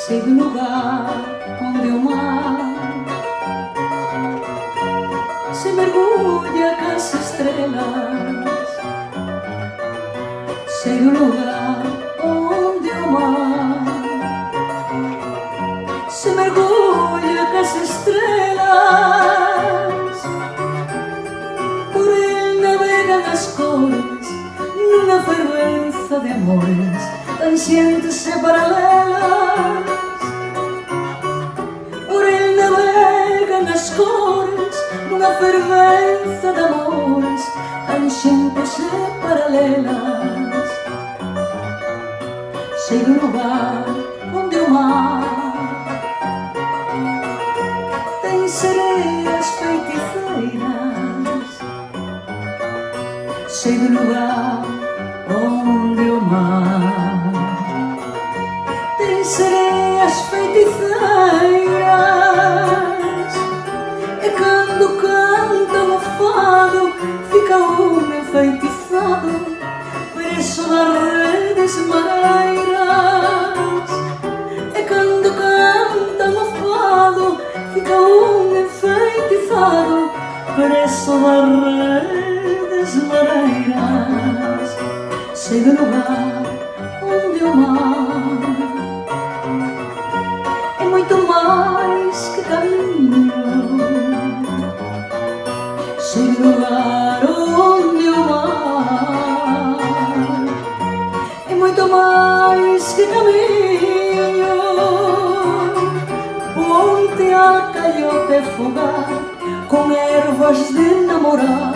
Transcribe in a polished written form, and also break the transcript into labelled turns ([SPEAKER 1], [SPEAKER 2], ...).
[SPEAKER 1] sei do lugar onde o mar se mergulha com as estrelas. Sei do lugar onde o mar se mergulha com as estrelas. Por ele navegan as cores nunha fervenza de amores, tangentes e paralelas. Por ele navegan as cores nunha fervenza de amores, tangentes e paralelas. Sei do lugar onde o mar tem sereias feiticeiras. Sei do lugar onde o mar tem sereias feiticeiras. E cando cantam o fado fica um enfeitiçado, preso das redes mareiras. E cando cantam o fado fica um enfeitiçado, preso das redes mareiras. Sei do lugar onde o mar é muito mais que caminho. Sei do lugar onde o mar é muito mais que caminho. Ponte, a calhota e fogar, com ervas de namorar,